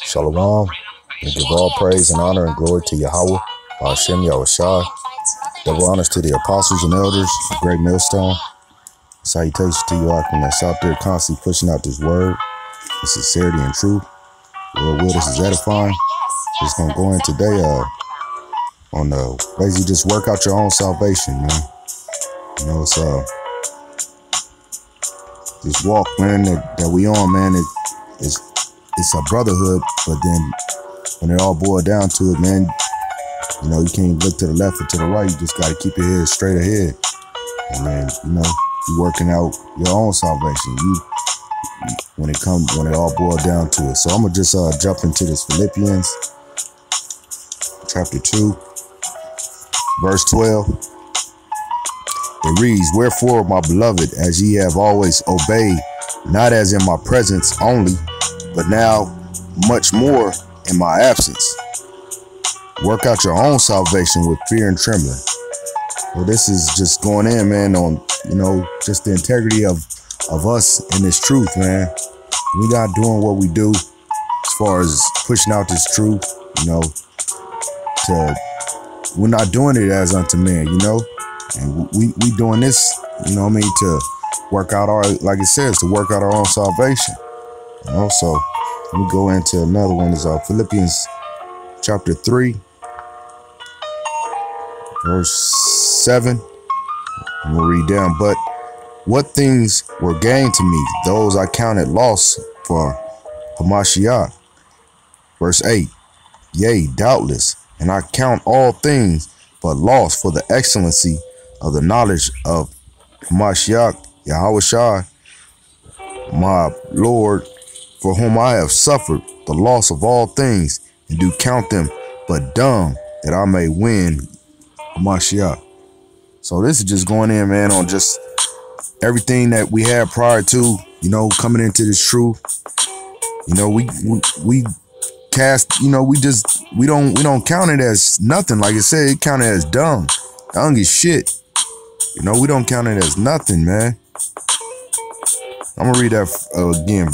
Shalom. We give all praise and honor and glory to Yahweh, Hashem Yahushua. Double honors to the apostles and elders, Great Millstone. Salutations to you, Akim, that's out there constantly pushing out this word, the sincerity and truth. Lord will, this is edifying. Just gonna go in today on basically just work out your own salvation, man. You know, it's this walk, man, that we on, man. It's a brotherhood, but then when it all boiled down to it, man, you know, you can't look to the left or to the right. You just got to keep your head straight ahead. And then, you know, you working out your own salvation. When it all boiled down to it. So I'm going to just jump into this Philippians chapter 2, verse 12. It reads, "Wherefore, my beloved, as ye have always obeyed, not as in my presence only, but now much more in my absence, work out your own salvation with fear and trembling." Well, this is just going in, man, on, you know, just the integrity of us in this truth, man. We're not doing what we do as far as pushing out this truth, you know, we're not doing it as unto men, you know, and we doing this, you know what I mean, to work out like it says, to work out our own salvation, you know. So let me go into another one. Is Philippians chapter 3, verse 7. And we'll read down. "But what things were gained to me, those I counted loss for Hamashiach." Verse 8. "Yea, doubtless, and I count all things but loss for the excellency of the knowledge of Hamashiach, Yahushua, my Lord, for whom I have suffered the loss of all things, and do count them but dung, that I may win Hamashiach." So this is just going in, man, on just everything that we had prior to, you know, coming into this truth. You know, we cast, you know, we don't count it as nothing. Like I said, it counted as dung. Dung is shit. You know, we don't count it as nothing, man. I'm gonna read that again.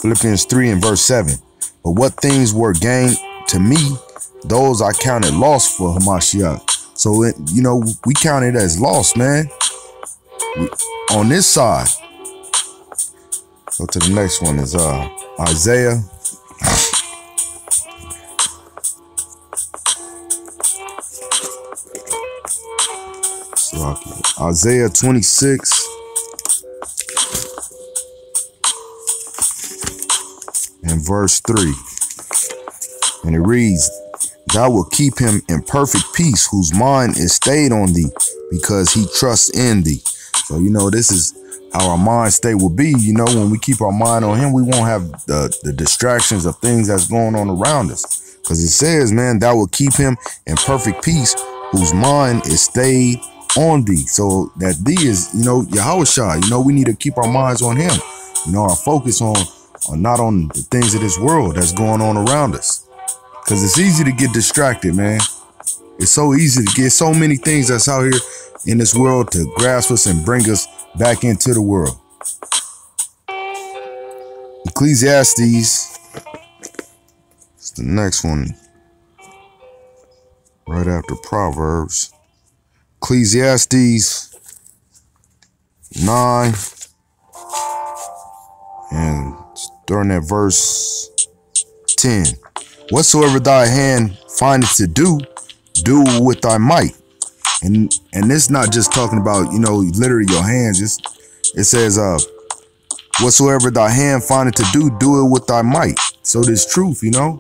Philippians 3 and verse 7. "But what things were gained to me, those I counted loss for Hamashiach." So, you know, we count it as loss, man. On this side. Go to the next one. Is Isaiah. Isaiah 26. And verse 3. And it reads, "Thou wilt keep him in perfect peace, whose mind is stayed on thee, because he trusts in thee." So, you know, this is how our mind state will be. You know, when we keep our mind on him, we won't have the distractions of things that's going on around us. Because it says, man, "Thou will keep him in perfect peace, whose mind is stayed on thee." So that thee is, you know, Yahushua. You know, we need to keep our minds on him. You know, our focus on not on the things of this world that's going on around us. Because it's easy to get distracted, man. It's so easy to get so many things that's out here in this world to grasp us and bring us back into the world. Ecclesiastes. It's the next one. Right after Proverbs. Ecclesiastes 9. And starting at verse 10. "Whatsoever thy hand findeth to do, do with thy might." And it's not just talking about, you know, literally your hands. It says, "Whatsoever thy hand findeth to do, do it with thy might." So this truth, you know,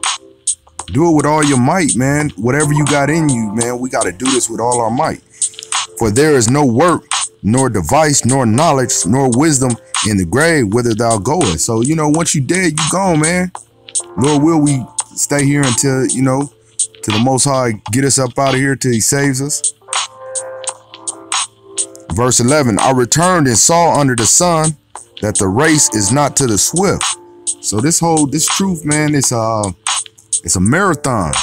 do it with all your might, man. Whatever you got in you, man, we got to do this with all our might. "For there is no work, nor device, nor knowledge, nor wisdom in the grave whither thou goest." So, you know, once you dead, you gone, man. Lord will we stay here until, you know, till the Most High get us up out of here till he saves us. Verse 11, "I returned and saw under the sun that the race is not to the swift." So this truth, man, it's a marathon.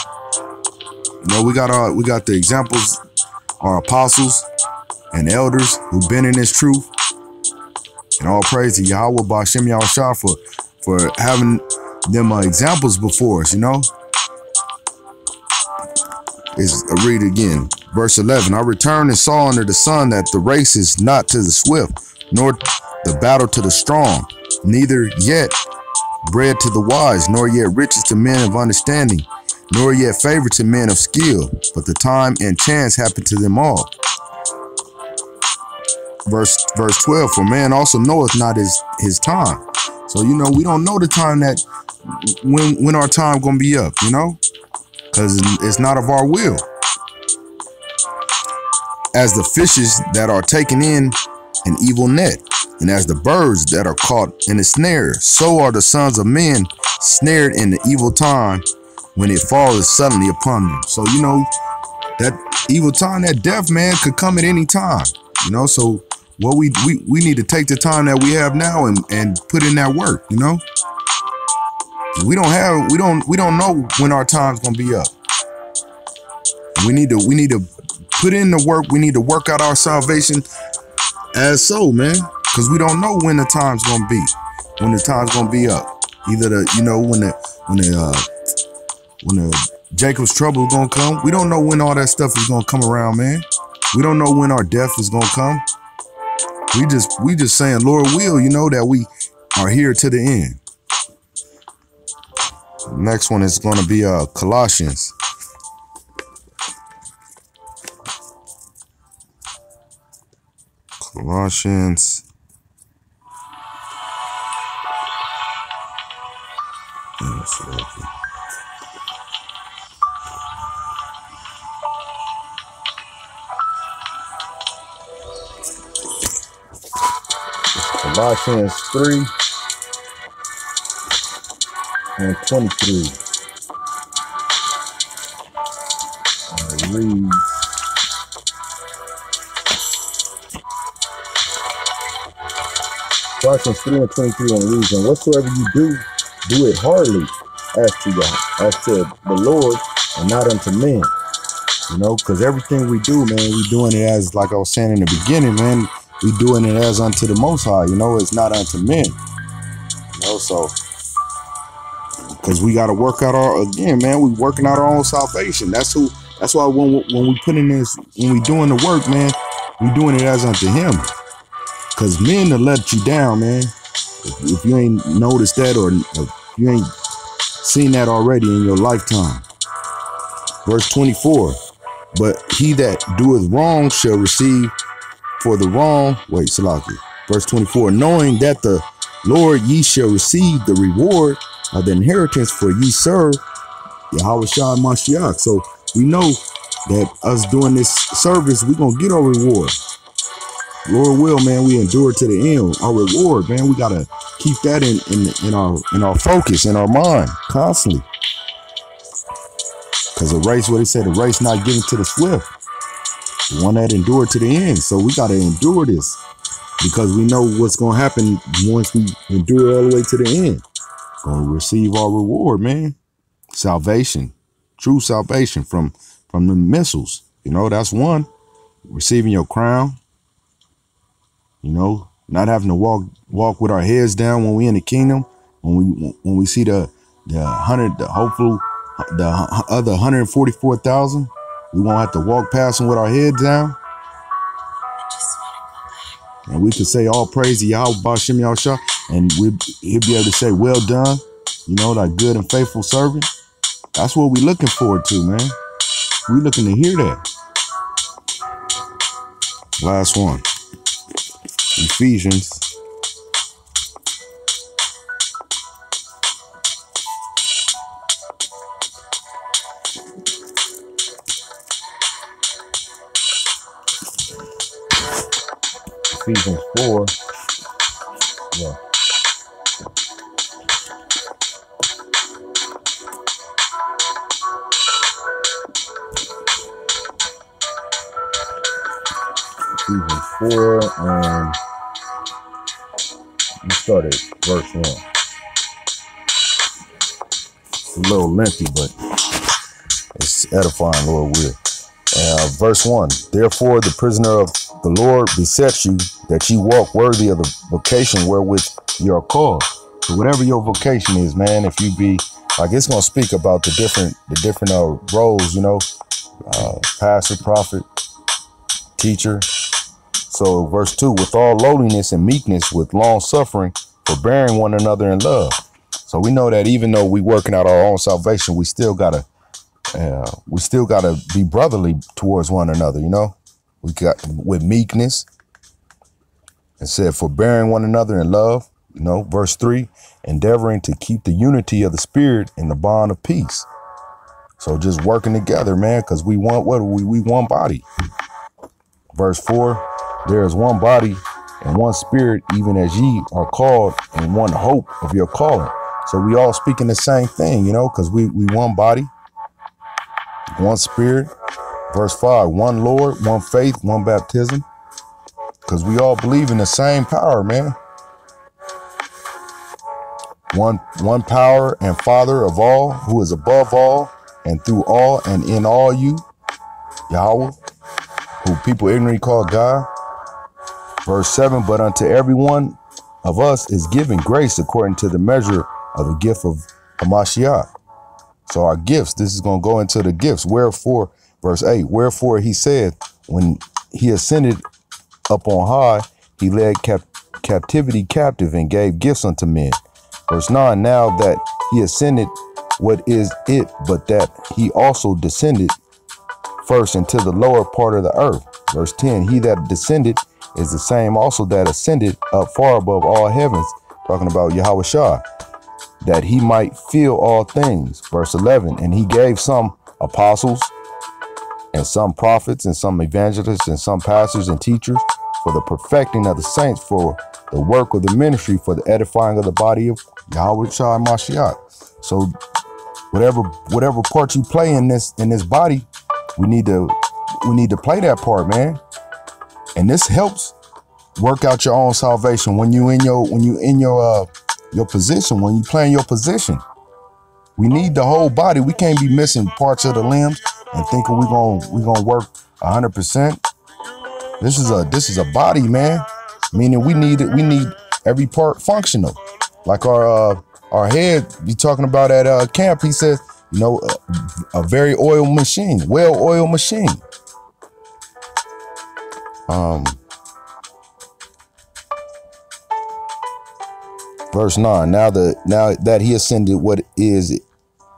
You know, we got the examples, our apostles and elders who've been in this truth. And all praise to Yahweh Ba'Shem Yahushua for having them examples before us, you know. I read it again. Verse 11, I returned and saw under the sun that the race is not to the swift, nor the battle to the strong, neither yet bread to the wise, nor yet riches to men of understanding, nor yet favor to men of skill, but the time and chance happen to them all. Verse 12, for man also knoweth not his time. So, you know, we don't know the time that when our time gonna be up, you know, because it's not of our will. As the fishes that are taken in an evil net, and as the birds that are caught in a snare, so are the sons of men snared in the evil time when it falls suddenly upon them. So, you know, that evil time, that death, man, could come at any time, you know. So what we need to take the time that we have now and put in that work, you know. We don't know when our time's gonna be up. We need to put in the work. We need to work out our salvation as so, man, because we don't know when the time's gonna be, when the time's gonna be up. Either when the Jacob's trouble is gonna come. We don't know when all that stuff is gonna come around, man. We don't know when our death is gonna come. We just saying, Lord will, you know, that we are here to the end. Next one is going to be Colossians. Colossians. Colossians 3 and 23. It reads, Colossians 3 and 23, and it reads, and whatsoever you do, do it heartily as to the Lord and not unto men. You know, because everything we do, man, we doing it as, like I was saying in the beginning, man, we doing it as unto the Most High. You know, it's not unto men. You know, so because we got to work out we working out our own salvation. That's why when we put in this, when we doing the work, man, we doing it as unto Him. Because men will let you down, man. If you ain't noticed that, or if you ain't seen that already in your lifetime. Verse 24, but he that doeth wrong shall receive for the wrong. Salaki. Verse 24, knowing that the Lord ye shall receive the reward of the inheritance, for ye serve Yahawashi Mashiach. So we know that us doing this service, we're going to get our reward. Lord will, man, we endure to the end. Our reward, man, we got to keep that in our focus, in our mind, constantly. Because the race, what he said, the race not given to the swift, the one that endured to the end. So we got to endure this, because we know what's going to happen once we endure all the way to the end. Going to receive our reward, man. Salvation, true salvation from the missiles. You know, that's one. Receiving your crown. You know, not having to walk with our heads down when we in the kingdom. When we see the other 144,000, we won't have to walk past them with our heads down. And we could say all praise to Yahweh B'Shem Yahushua, and he'll be able to say, well done, you know, that good and faithful servant. That's what we're looking forward to, man. We're looking to hear that. Last one. Ephesians. Ephesians 4. Yeah. Ephesians 4 and we started verse 1. It's a little lengthy, but it's edifying, Lord will. Verse 1. Therefore, the prisoner of the Lord beseech you that ye walk worthy of the vocation wherewith ye are called, So whatever your vocation is, man, if you be like, it's gonna speak about the different roles, you know, pastor, prophet, teacher. So verse 2, with all lowliness and meekness, with long suffering, forbearing one another in love. So we know that even though we working out our own salvation, we still gotta be brotherly towards one another, you know. We got with meekness, and said forbearing one another in love, you know. Verse 3, endeavoring to keep the unity of the spirit in the bond of peace. So just working together, man, because we want we one body. Verse 4, there is one body and one spirit, even as ye are called in one hope of your calling. So we all speaking the same thing, you know, because we one body, one spirit. Verse 5, one Lord, one faith, one baptism. Because we all believe in the same power, man. One power and Father of all, who is above all and through all and in all you, Yahweh, who people ignorantly call God. Verse 7, but unto every one of us is given grace according to the measure of the gift of Hamashiach. So our gifts, this is going to go into the gifts. Wherefore, verse 8, wherefore he said, when he ascended up on high, he led captivity captive and gave gifts unto men. Verse 9, now that he ascended, what is it but that he also descended first into the lower part of the earth. Verse 10, he that descended is the same also that ascended up far above all heavens, talking about Yahweh Shah, that he might fill all things. Verse 11, and he gave some apostles and some prophets and some evangelists and some pastors and teachers for the perfecting of the saints, for the work of the ministry, for the edifying of the body of Yahweh Shah and Mashiach. So whatever part you play in this body, we need to play that part, man. And this helps work out your own salvation when you in your position, when you playing your position. We need the whole body. We can't be missing parts of the limbs and thinking we gonna work 100%. This is a body, man. Meaning we need every part functional. Like our head be talking about at camp. He says, you know, a very well-oiled machine. Verse 9, now that he ascended, what is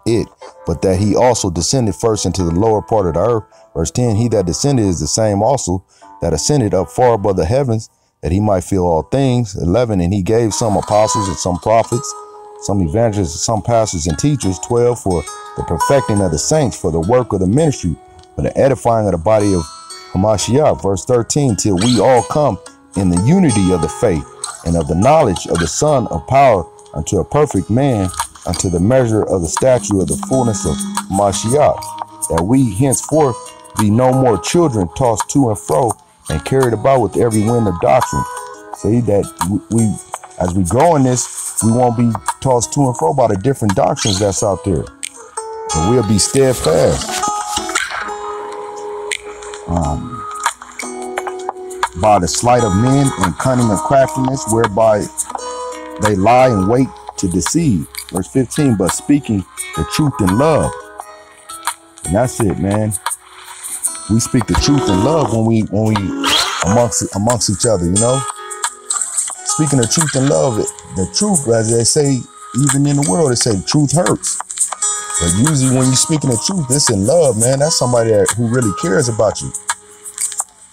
it but that he also descended first into the lower part of the earth. Verse 10, he that descended is the same also that ascended up far above the heavens, that he might fill all things. 11, and he gave some apostles and some prophets, some evangelists, some pastors and teachers. 12, for the perfecting of the saints, for the work of the ministry, for the edifying of the body of Hamashiach. Verse 13, till we all come in the unity of the faith and of the knowledge of the Son of power, unto a perfect man, unto the measure of the stature of the fullness of Mashiach, that we henceforth be no more children tossed to and fro and carried about with every wind of doctrine. See that we as we grow in this, we won't be tossed to and fro by the different doctrines that's out there, but we'll be steadfast by the sleight of men and cunning of craftiness, whereby they lie in wait to deceive. Verse 15, but speaking the truth in love. And that's it, man. We speak the truth in love when we amongst each other, you know. Speaking the truth in love, the truth, as they say, even in the world, they say the truth hurts. But usually when you're speaking the truth, it's in love, man. That's somebody who really cares about you.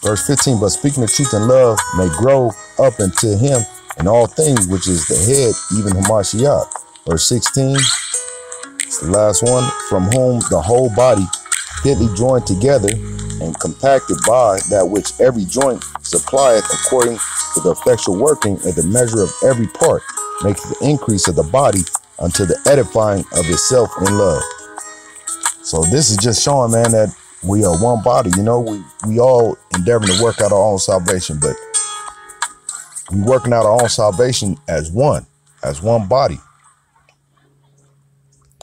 Verse 15, but speaking the truth in love may grow up into him in all things, which is the head, even Hamashiach. Verse 16, it's the last one, from whom the whole body fitly joined together and compacted by that which every joint supplieth according to the effectual working of the measure of every part, makes the increase of the body unto the edifying of itself in love. So this is just showing, man, that we are one body. You know, we all endeavoring to work out our own salvation, but we working out our own salvation as one body.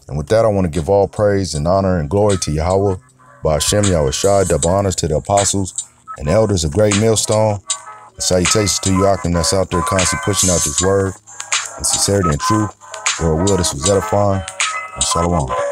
And with that, I want to give all praise and honor and glory to Yahweh, Ba'ashem Yahweh Shai, double honors to the apostles and elders of Great Millstone. And salutations to you, Akim, that's out there constantly pushing out this word. in sincerity and truth. Lord will, this was edifying. And shalom.